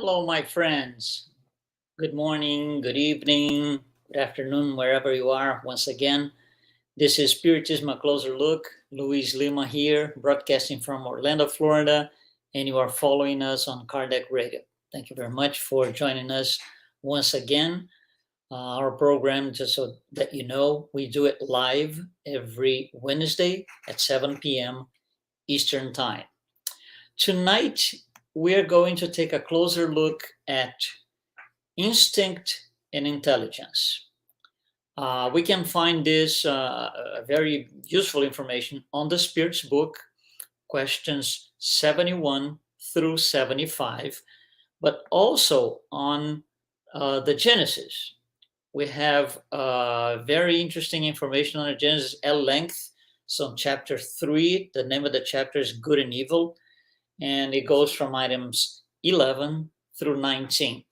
Hello, my friends. Good morning, good evening, good afternoon, wherever you are. Once again, this is Spiritism, a closer look. Luiz Lima here, broadcasting from Orlando, Florida, and you are following us on Kardec Radio. Thank you very much for joining us once again. Our program, just so that you know, we do it live every Wednesday at 7 p.m. Eastern Time. Tonight, we're going to take a closer look at instinct and intelligence. We can find this very useful information on the Spirit's book, questions 71 through 75, but also on the Genesis. We have very interesting information on the Genesis at length. So, chapter 3, the name of the chapter is Good and Evil, and it goes from items 11 through 19.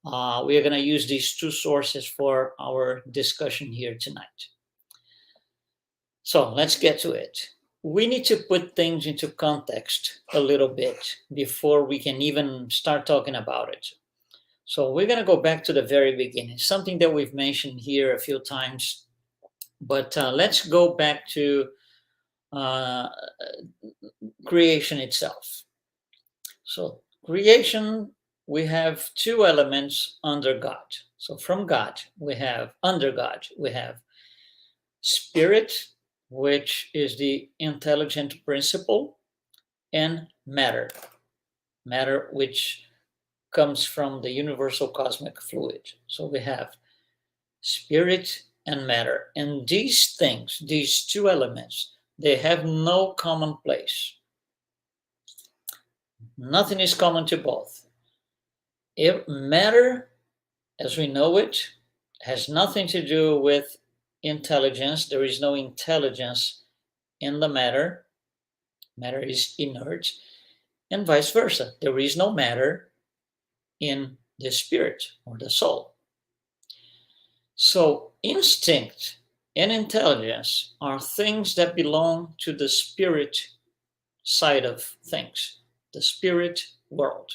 We are going to use these two sources for our discussion here tonight. So let's get to it. We need to put things into context a little bit before we can even start talking about it. So we're going to go back to the very beginning, something that we've mentioned here a few times, but let's go back to creation itself. So creation, we have two elements under God. So from God, under God, we have spirit, which is the intelligent principle, and matter, which comes from the universal cosmic fluid. So we have spirit and matter. And these things, these two elements, they have no common place. Nothing is common to both. If matter, as we know it, has nothing to do with intelligence. There is no intelligence in the matter. Matter is inert, and vice versa. There is no matter in the spirit or the soul. So instinct and intelligence are things that belong to the spirit side of things, the spirit world.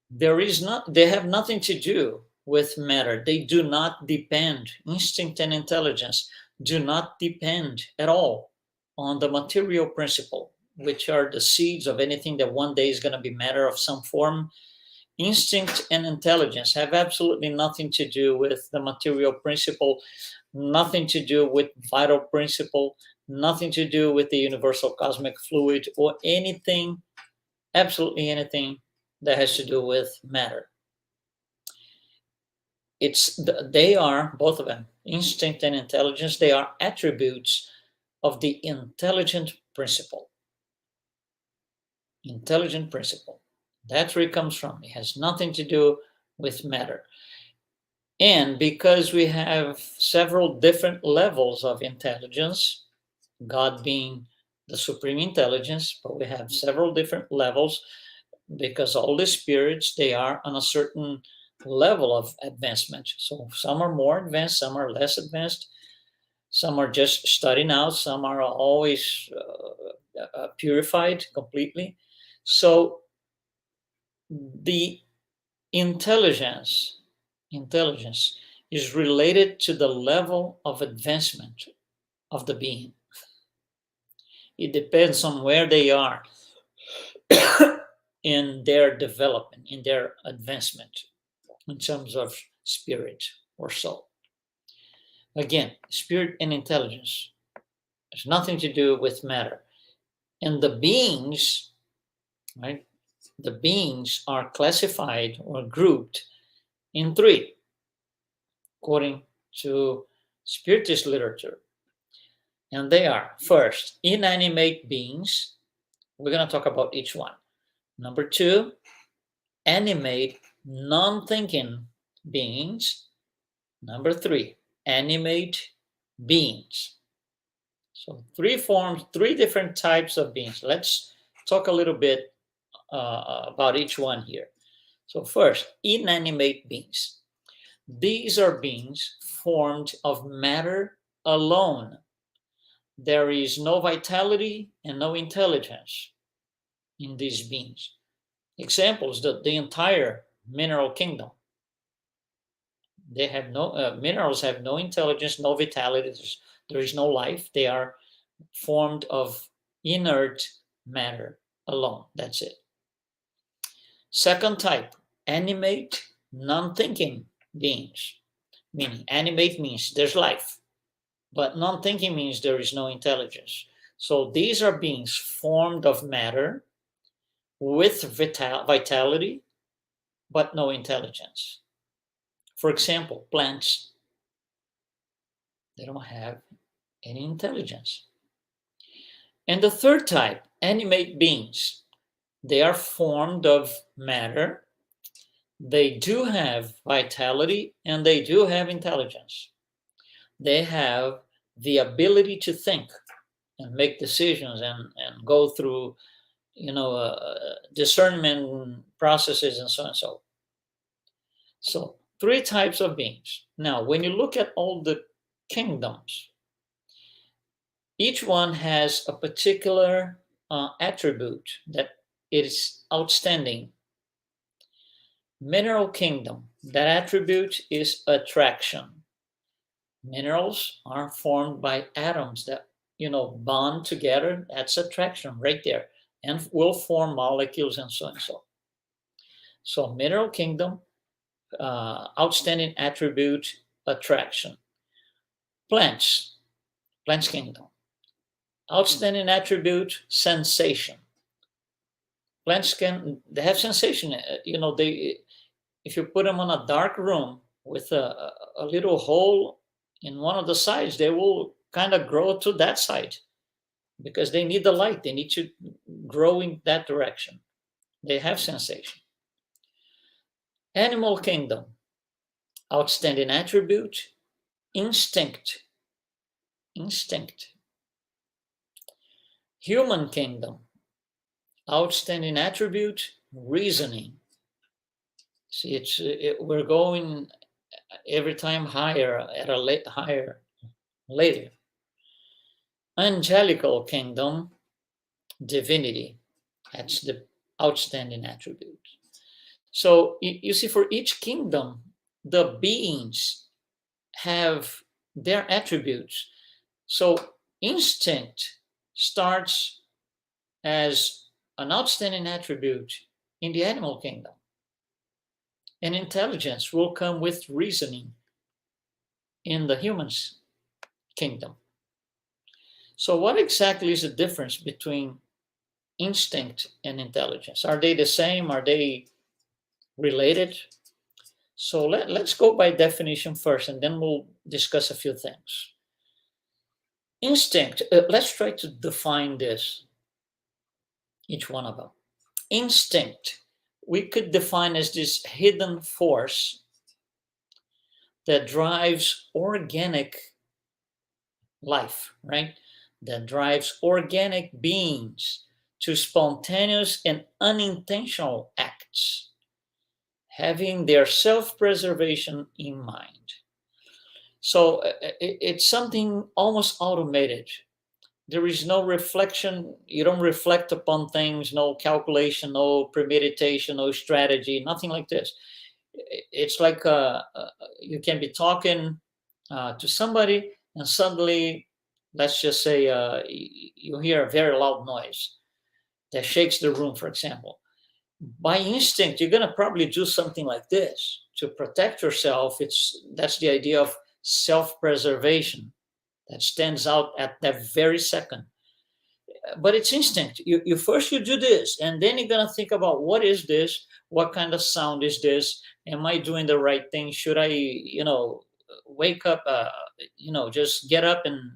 They have nothing to do with matter. They do not depend, instinct and intelligence do not depend at all on the material principle, which are the seeds of anything that one day is going to be matter of some form. Instinct and intelligence have absolutely nothing to do with the material principle, nothing to do with vital principle, nothing to do with the universal cosmic fluid or anything, absolutely anything that has to do with matter. They are, both of them, instinct and intelligence, they are attributes of the intelligent principle. Intelligent principle. That's where it comes from. It has nothing to do with matter. And because we have several different levels of intelligence, God being the supreme intelligence, but we have several different levels because all the spirits, they are on a certain level of advancement. So some are more advanced, some are less advanced, some are just starting out, some are always purified completely. So the intelligence is related to the level of advancement of the being. It depends on where they are in their development, in their advancement in terms of spirit or soul. Again, spirit and intelligence has nothing to do with matter. And the beings, right? The beings are classified or grouped in three, according to Spiritist literature. And they are, first, inanimate beings. We're going to talk about each one. Number two, animate, non-thinking beings. Number three, animate beings. So three different types of beings. Let's talk a little bit about each one here. So first, inanimate beings. These are beings formed of matter alone. There is no vitality and no intelligence in these beings. Examples: the entire mineral kingdom. They have no minerals have no intelligence, no vitality. There is no life. They are formed of inert matter alone. That's it. Second type, animate, non-thinking beings. Meaning, animate means there's life, but non-thinking means there is no intelligence. So these are beings formed of matter with vitality, but no intelligence. For example, plants, they don't have any intelligence. And the third type, animate beings, they are formed of matter. They do have vitality and they do have intelligence. They have the ability to think and make decisions and go through, discernment processes and so on and so. So, three types of beings. Now, when you look at all the kingdoms, each one has a particular attribute that is outstanding. Mineral kingdom, that attribute is attraction. Minerals are formed by atoms that bond together. That's attraction right there, and will form molecules and so and so. So mineral kingdom, outstanding attribute, attraction. Plants kingdom, outstanding attribute, sensation. Plants they have sensation. They, if you put them on a dark room with a little hole in one of the sides, they will kind of grow to that side because they need the light. They need to grow in that direction. They have sensation. Animal kingdom, outstanding attribute, instinct. Human kingdom, outstanding attribute, reasoning. See, we're going every time higher at a higher later. Angelical kingdom, divinity. That's the outstanding attribute. So you see, for each kingdom, the beings have their attributes. So instinct starts as an outstanding attribute in the animal kingdom. And intelligence will come with reasoning in the human's kingdom. So what exactly is the difference between instinct and intelligence? Are they the same? Are they related? So let's go by definition first, and then we'll discuss a few things. Instinct, let's try to define this, each one of them. Instinct, we could define as this hidden force that drives organic life, right? That drives organic beings to spontaneous and unintentional acts, having their self-preservation in mind. So it's something almost automated. There is no reflection. You don't reflect upon things, no calculation, no premeditation, no strategy, nothing like this. It's like you can be talking to somebody and suddenly, let's just say, you hear a very loud noise that shakes the room, for example. By instinct, you're going to probably do something like this to protect yourself. That's the idea of self-preservation that stands out at that very second. But it's instinct. You first you do this, and then you're gonna think about, what is this? What kind of sound is this? Am I doing the right thing? Should I, wake up? Just get up and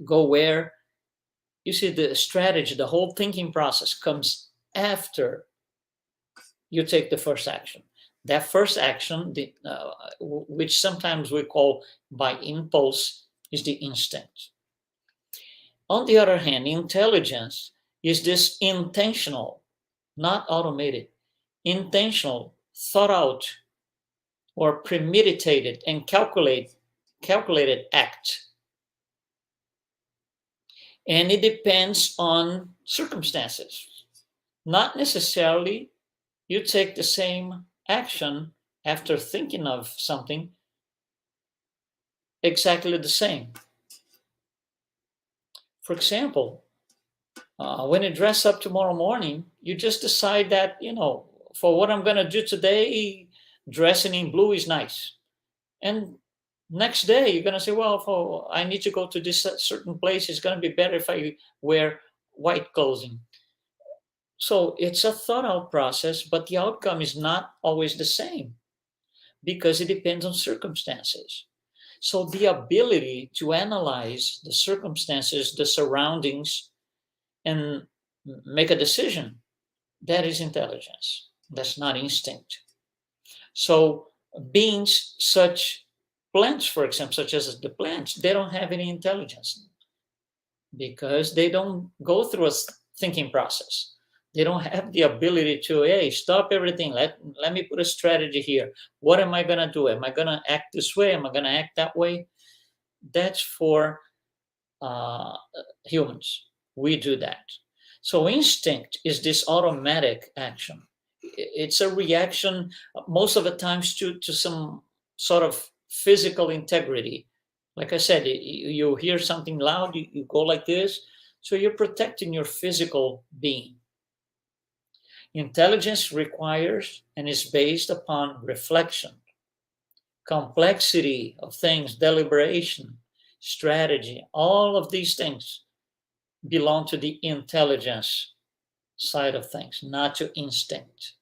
go where? You see, the strategy, the whole thinking process comes after you take the first action. That first action, which sometimes we call by impulse, is the instinct. On the other hand, intelligence is this intentional, not automated, intentional, thought out, or premeditated and calculated act. And it depends on circumstances. not necessarily you take the same action after thinking of something exactly the same. For example, when you dress up tomorrow morning, you just decide that, for what I'm going to do today, dressing in blue is nice. And next day, you're going to say, well, I need to go to this certain place. It's going to be better if I wear white clothing. So it's a thought out process, but the outcome is not always the same because it depends on circumstances. So the ability to analyze the circumstances, the surroundings, and make a decision, that is intelligence. That's not instinct. So beings such plants, for example, such as the plants, they don't have any intelligence because they don't go through a thinking process. They don't have the ability to, hey, stop everything. Let me put a strategy here. What am I going to do? Am I going to act this way? Am I going to act that way? That's for uh, humans. We do that. So instinct is this automatic action. It's a reaction most of the times to some sort of physical integrity. Like I said, you hear something loud, you go like this. So you're protecting your physical being. Intelligence requires and is based upon reflection, complexity of things, deliberation, strategy. All of these things belong to the intelligence side of things, not to instinct.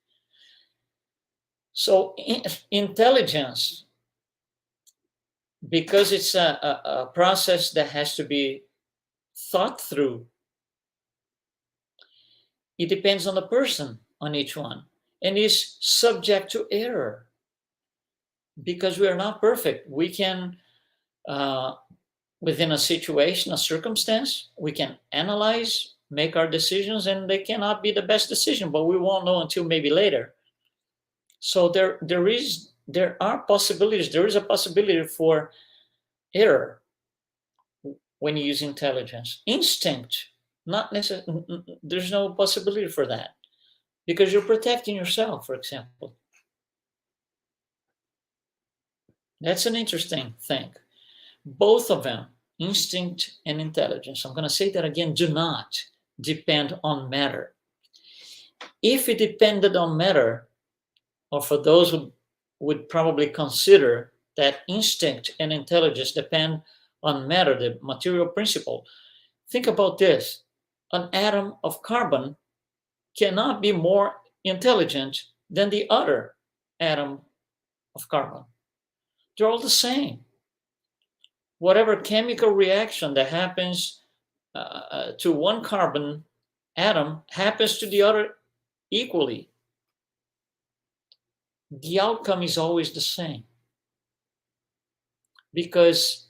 So, intelligence, because it's a process that has to be thought through, it depends on the person, on each one, and is subject to error because we are not perfect. We can, within a situation, a circumstance, we can analyze, make our decisions, and they cannot be the best decision, but we won't know until maybe later. So there are possibilities. There is a possibility for error when you use intelligence. Instinct, not necessarily. There's no possibility for that because you're protecting yourself. For example, that's an interesting thing. Both of them, instinct and intelligence. I'm going to say that again. Do not depend on matter. If it depended on matter, or for those who would probably consider that instinct and intelligence depend on matter, the material principle. Think about this. An atom of carbon cannot be more intelligent than the other atom of carbon. They're all the same. Whatever chemical reaction that happens to one carbon atom happens to the other equally. The outcome is always the same because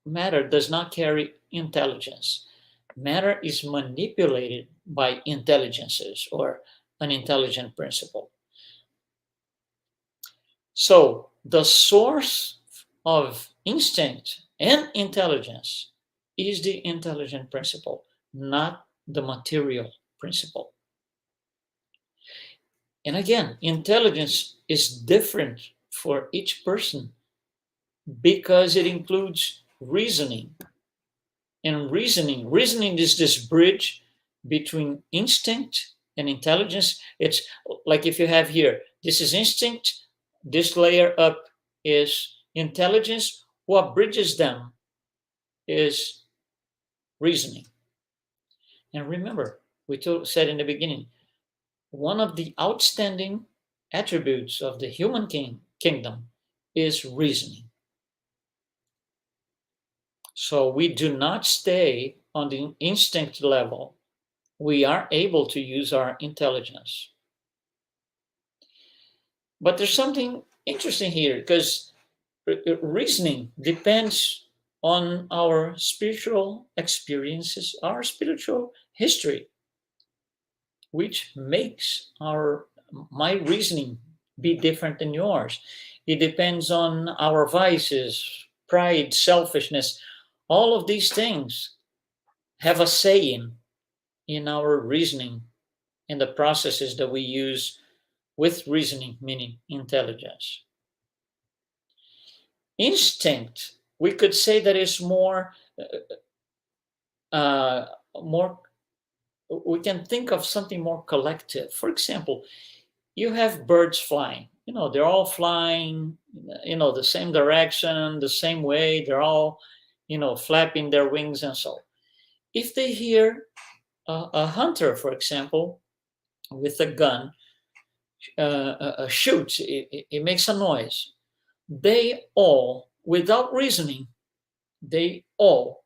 matter does not carry intelligence. Matter is manipulated by intelligences or an intelligent principle. So the source of instinct and intelligence is the intelligent principle, not the material principle. And again, intelligence is different for each person because it includes reasoning. And reasoning is this bridge between instinct and intelligence. It's like if you have here, this is instinct, this layer up is intelligence. What bridges them is reasoning. And remember, we said in the beginning, one of the outstanding attributes of the human kingdom is reasoning. So we do not stay on the instinct level. We are able to use our intelligence. But there's something interesting here because reasoning depends on our spiritual experiences, our spiritual history, which makes my reasoning be different than yours. It depends on our vices, pride, selfishness. All of these things have a say in our reasoning and the processes that we use with reasoning, meaning intelligence. Instinct, we could say that is more, more. We can think of something more collective. For example, you have birds flying. They're all flying. The same direction, the same way. They're all, flapping their wings and so. If they hear a hunter, for example, with a gun, shoots, it makes a noise. They all, without reasoning, they all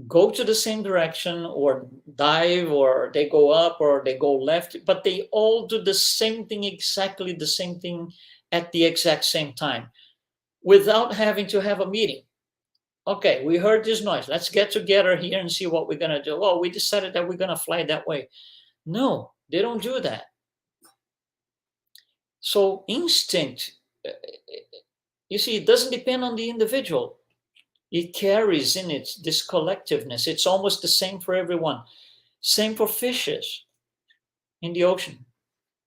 go to the same direction or dive or they go up or they go left, but they all do the same thing, exactly the same thing at the exact same time without having to have a meeting. Okay, we heard this noise. Let's get together here and see what we're going to do. Oh, we decided that we're going to fly that way. No, they don't do that. So instinct, you see, it doesn't depend on the individual. It carries in it this collectiveness. It's almost the same for everyone. Same for fishes in the ocean.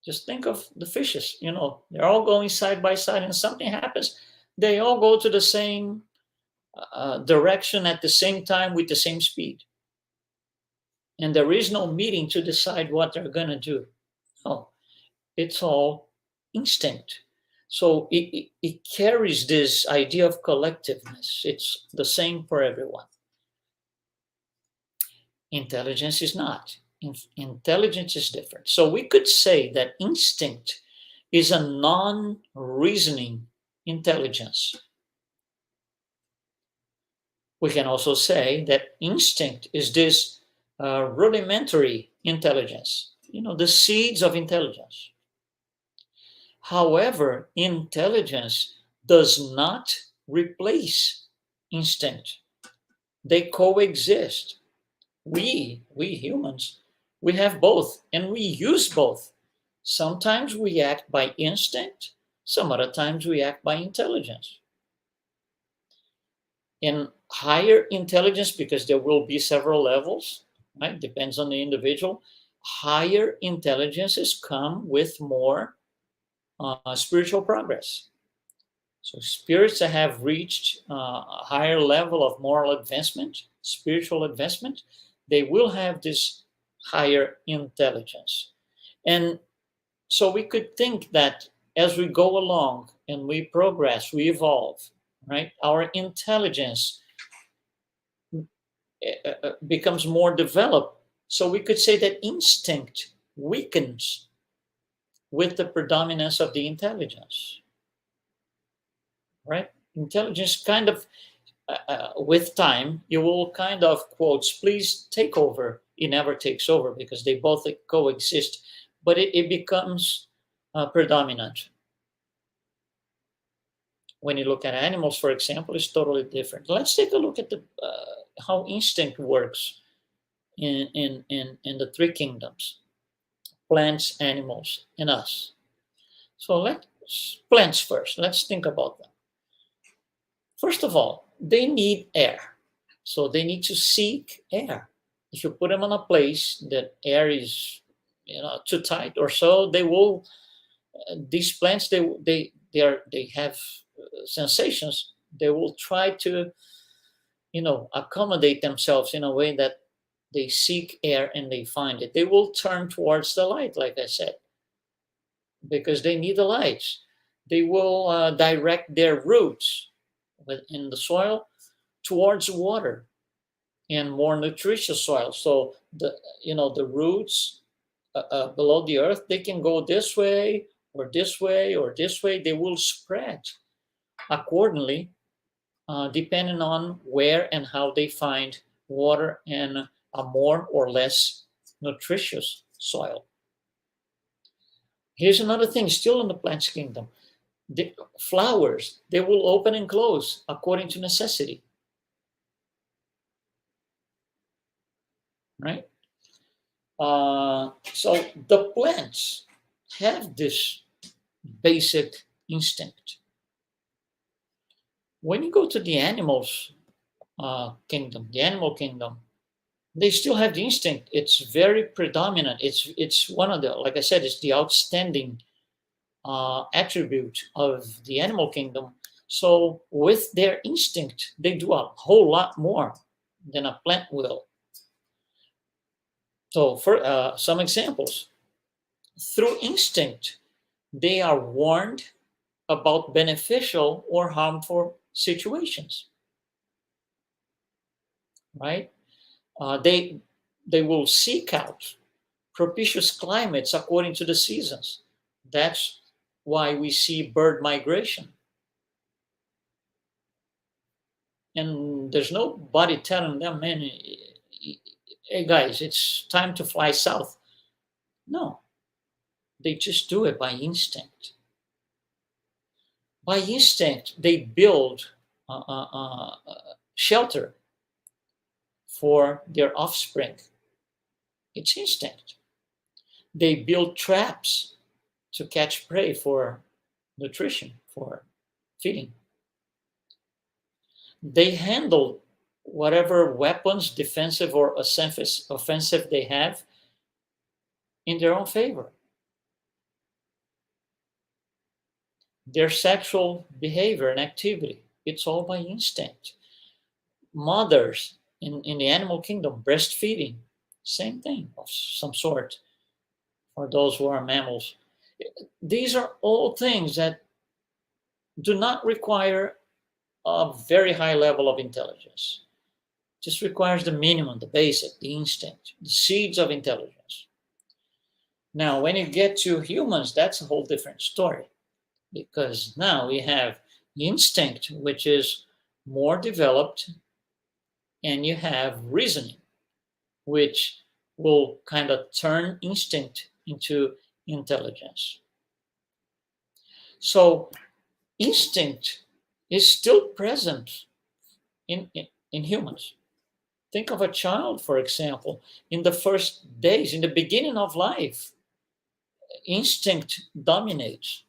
Just think of the fishes, they're all going side by side and something happens. They all go to the same direction at the same time with the same speed. And there is no meeting to decide what they're going to do. No, it's all instinct. So it carries this idea of collectiveness. It's the same for everyone. Intelligence is not. Intelligence is different. So we could say that instinct is a non-reasoning intelligence. We can also say that instinct is this rudimentary intelligence, the seeds of intelligence. However, intelligence does not replace instinct. They coexist. We humans, we have both and we use both. Sometimes we act by instinct, some other times we act by intelligence. In higher intelligence, because there will be several levels, right? Depends on the individual. Higher intelligences come with more spiritual progress. So spirits that have reached a higher level of moral advancement, spiritual advancement, they will have this higher intelligence. And so we could think that as we go along and we progress, we evolve, right? Our intelligence becomes more developed. So we could say that instinct weakens with the predominance of the intelligence, right? Intelligence kind of, with time, you will kind of, quotes, please take over. It never takes over because they both coexist, but it becomes predominant. When you look at animals, for example, it's totally different. Let's take a look at the how instinct works in the three kingdoms: plants, animals, and us. So let's plants first. Let's think about them. First of all, they need air. So they need to seek air. If you put them on a place that air is, too tight or so, they will. These plants, they have sensations. They will try to, accommodate themselves in a way that they seek air and they find it. They will turn towards the light, like I said, because they need the light. They will direct their roots in the soil towards water and more nutritious soil. So the roots below the earth, they can go this way or this way or this way. They will spread accordingly, depending on where and how they find water and a more or less nutritious soil. Here's another thing, still in the plants kingdom. The flowers, they will open and close according to necessity. Right? So the plants have this basic instinct. When you go to the animals kingdom, the animal kingdom, they still have the instinct. It's very predominant. It's one of the, like I said, it's the outstanding attribute of the animal kingdom. So with their instinct, they do a whole lot more than a plant will. So for some examples, through instinct, they are warned about beneficial or harmful situations, right? They will seek out propitious climates according to the seasons. That's why we see bird migration. And there's nobody telling them, man, hey guys, it's time to fly south. No, they just do it by instinct. By instinct, they build shelter for their offspring. It's instinct. They build traps to catch prey for nutrition, for feeding. They handle whatever weapons, defensive or offensive they have, in their own favor. Their sexual behavior and activity, it's all by instinct. Mothers in the animal kingdom, breastfeeding, same thing of some sort for those who are mammals. These are all things that do not require a very high level of intelligence. Just requires the minimum, the basic, the instinct, the seeds of intelligence. Now, when you get to humans, that's a whole different story, because now we have instinct, which is more developed, and you have reasoning, which will kind of turn instinct into intelligence. So instinct is still present in humans. Think of a child, for example, in the first days, in the beginning of life, instinct dominates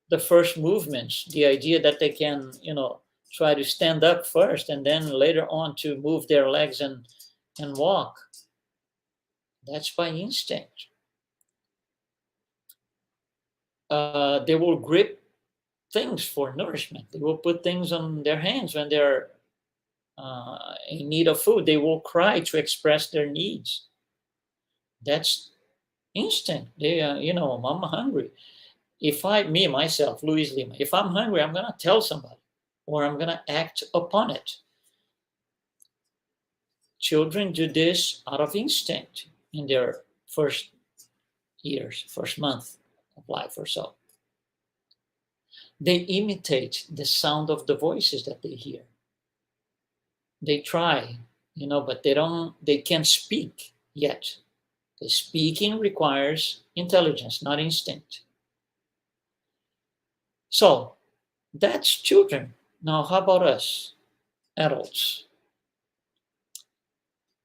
the first movements, the idea that they can, try to stand up first and then later on to move their legs and walk. That's by instinct. They will grip things for nourishment. They will put things on their hands when they're in need of food. They will cry to express their needs. That's instinct. They, I'm hungry. If myself, Luiz Lima, if I'm hungry, I'm going to tell somebody or I'm going to act upon it. Children do this out of instinct in their first years, first month of life or so. They imitate the sound of the voices that they hear. They try, but they can't speak yet. The speaking requires intelligence, not instinct. So that's children. Now, how about us, adults?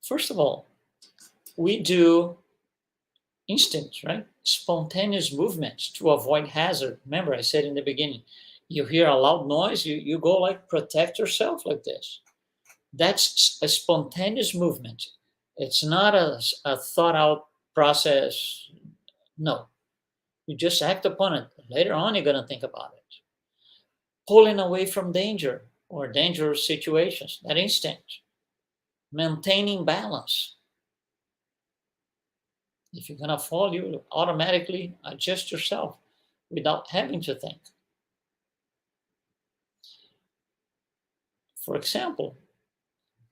First of all, we do instincts, right? Spontaneous movements to avoid hazard. Remember, I said in the beginning, you hear a loud noise, you go like protect yourself like this. That's a spontaneous movement. It's not a thought out process. No, you just act upon it. Later on, you're going to think about it. Pulling away from danger or dangerous situations, that instinct. Maintaining balance. If you're going to fall, you automatically adjust yourself without having to think. For example,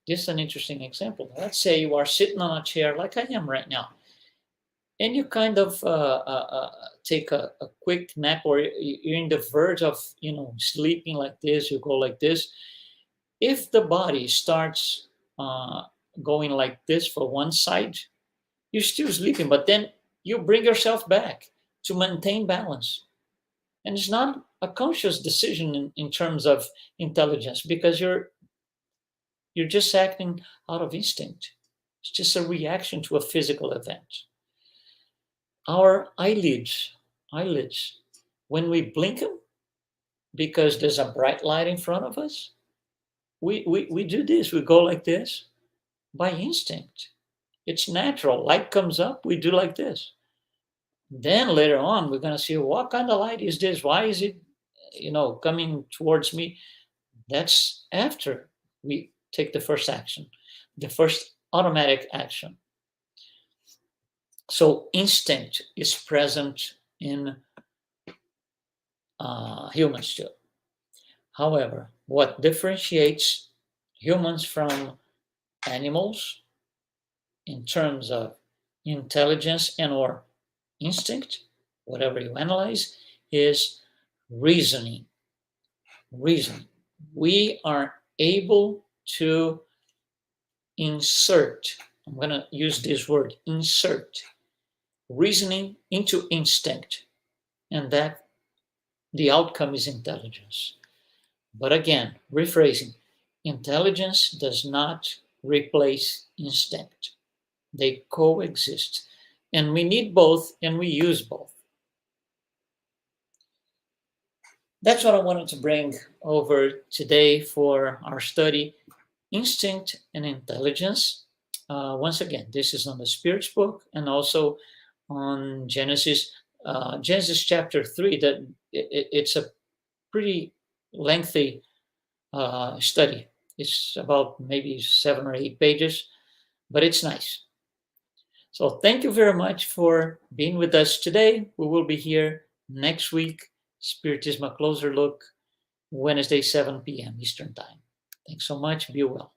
this is an interesting example. Let's say you are sitting on a chair like I am right now, and you kind of take a quick nap, or you're in the verge of sleeping like this. You go like this. If the body starts going like this for one side, you're still sleeping, but then you bring yourself back to maintain balance. And it's not a conscious decision in terms of intelligence, because you're just acting out of instinct. It's just a reaction to a physical event. Our eyelids, when we blink them, because there's a bright light in front of us, we do this. We go like this by instinct. It's natural. Light comes up, we do like this. Then later on, we're going to see what kind of light is this? Why is it, coming towards me? That's after we take the first action, the first automatic action. So instinct is present in humans too. However, what differentiates humans from animals in terms of intelligence and or instinct, whatever you analyze, is reasoning. Reasoning. We are able to insert, I'm going to use this word, insert reasoning into instinct, and that the outcome is intelligence. But again, rephrasing, intelligence does not replace instinct. They coexist. And we need both, and we use both. That's what I wanted to bring over today for our study, instinct and intelligence. Once again, this is on the Spirits book and also on Genesis chapter 3. That it's a pretty lengthy study. It's about maybe 7 or 8 pages, but it's nice. So thank you very much for being with us today. We will be here next week, Spiritism, a closer look, Wednesday, 7 p.m. Eastern Time. Thanks so much. Be well.